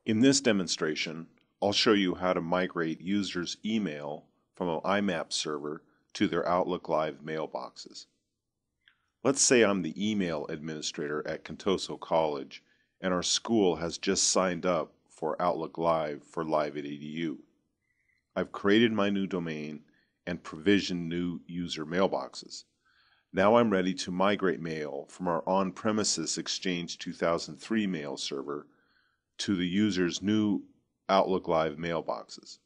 In this demonstration, I'll show you how to migrate users' email from an IMAP server to their Outlook Live mailboxes. Let's say I'm the email administrator at Contoso College and our school has just signed up for Outlook Live for Live at EDU. I've created my new domain and provisioned new user mailboxes. Now I'm ready to migrate mail from our on-premises Exchange 2003 mail server to the user's new Outlook Live mailboxes.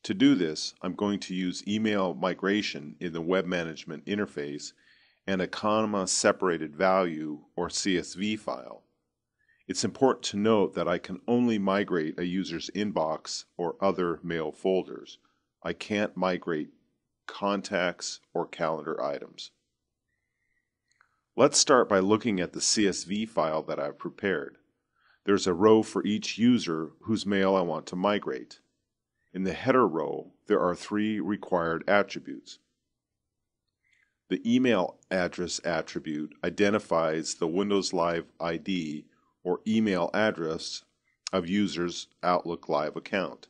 To do this, I'm going to use email migration in the web management interface and a comma-separated value or CSV file. It's important to note that I can only migrate a user's inbox or other mail folders. I can't migrate contacts or calendar items. Let's start by looking at the CSV file that I've prepared. There's a row for each user whose mail I want to migrate. In the header row, there are 3 required attributes. The email address attribute identifies the Windows Live ID or email address of user's Outlook Live account.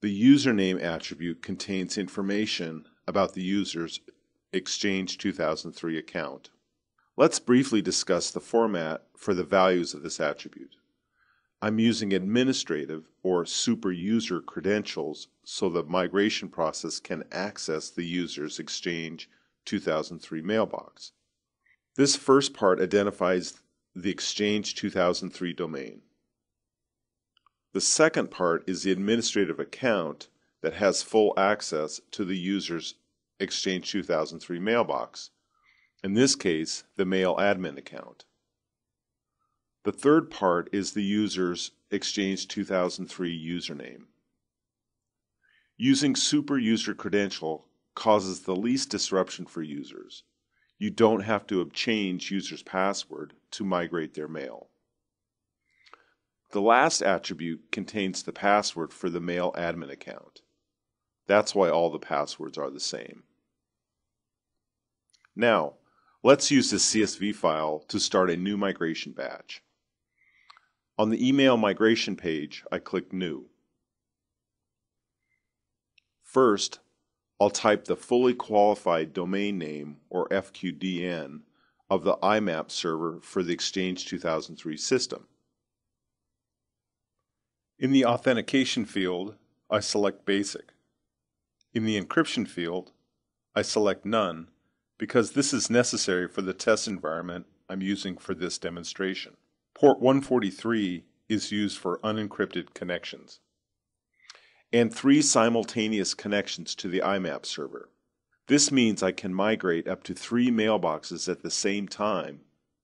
The username attribute contains information about the user's Exchange 2003 account. Let's briefly discuss the format for the values of this attribute. I'm using administrative or super user credentials so the migration process can access the user's Exchange 2003 mailbox. This first part identifies the Exchange 2003 domain. The second part is the administrative account that has full access to the user's Exchange 2003 mailbox. In this case, the mail admin account. The third part is the user's Exchange 2003 username. Using super user credential causes the least disruption for users. You don't have to change users' password to migrate their mail. The last attribute contains the password for the mail admin account. That's why all the passwords are the same. Now, let's use this CSV file to start a new migration batch. On the email migration page, I click New. First, I'll type the fully qualified domain name, or FQDN, of the IMAP server for the Exchange 2003 system. In the authentication field, I select Basic. In the encryption field, I select None because this is necessary for the test environment I'm using for this demonstration. Port 143 is used for unencrypted connections, and 3 simultaneous connections to the IMAP server. This means I can migrate up to 3 mailboxes at the same time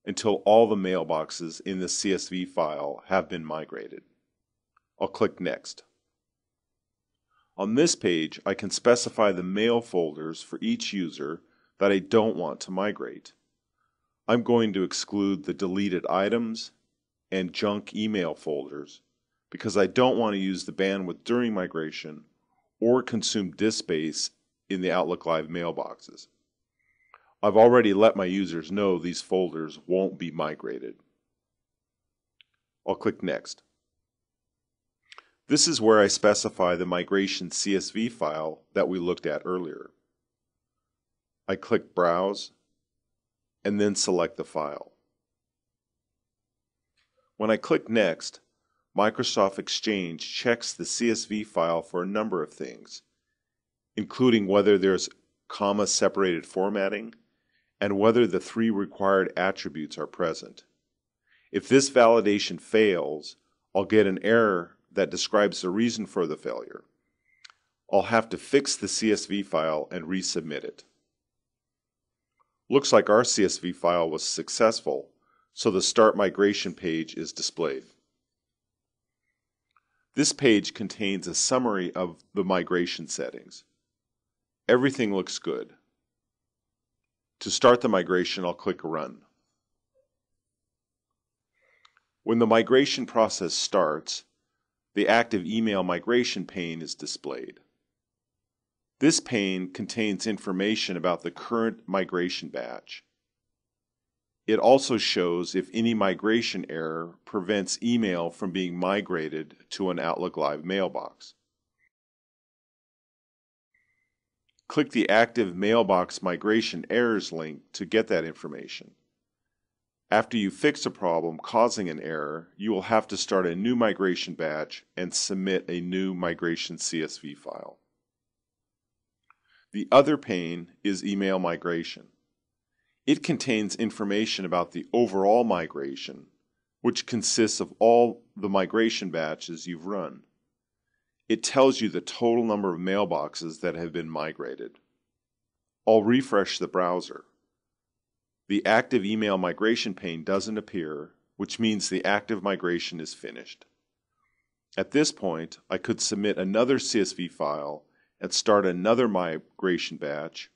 until all the mailboxes in the CSV file have been migrated. I'll click Next. On this page, I can specify the mail folders for each user that I don't want to migrate. I'm going to exclude the deleted items and junk email folders because I don't want to use the bandwidth during migration or consume disk space in the Outlook Live mailboxes. I've already let my users know these folders won't be migrated. I'll click Next. This is where I specify the migration CSV file that we looked at earlier. I click Browse and then select the file. When I click Next, Microsoft Exchange checks the CSV file for a number of things, including whether there's comma-separated formatting and whether the 3 required attributes are present. If this validation fails, I'll get an error that describes the reason for the failure. I'll have to fix the CSV file and resubmit it. Looks like our CSV file was successful, so the Start Migration page is displayed. This page contains a summary of the migration settings. Everything looks good. To start the migration, I'll click Run. When the migration process starts, the active email migration pane is displayed. This pane contains information about the current migration batch. It also shows if any migration error prevents email from being migrated to an Outlook Live mailbox. Click the Active Mailbox Migration Errors link to get that information. After you fix a problem causing an error, you will have to start a new migration batch and submit a new migration CSV file. The other pane is email migration. It contains information about the overall migration, which consists of all the migration batches you've run. It tells you the total number of mailboxes that have been migrated. I'll refresh the browser. The active email migration pane doesn't appear, which means the active migration is finished. At this point, I could submit another CSV file and start another migration batch,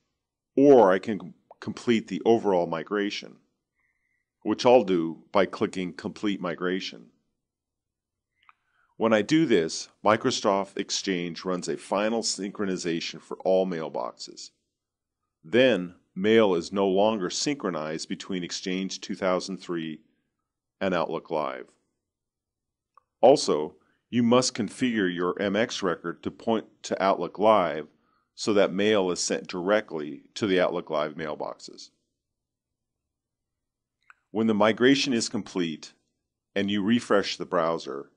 or I can complete the overall migration, which I'll do by clicking Complete Migration. When I do this, Microsoft Exchange runs a final synchronization for all mailboxes. Then, mail is no longer synchronized between Exchange 2003 and Outlook Live. Also, you must configure your MX record to point to Outlook Live so that mail is sent directly to the Outlook Live mailboxes. When the migration is complete and you refresh the browser,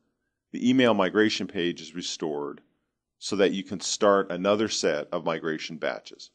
the email migration page is restored so that you can start another set of migration batches.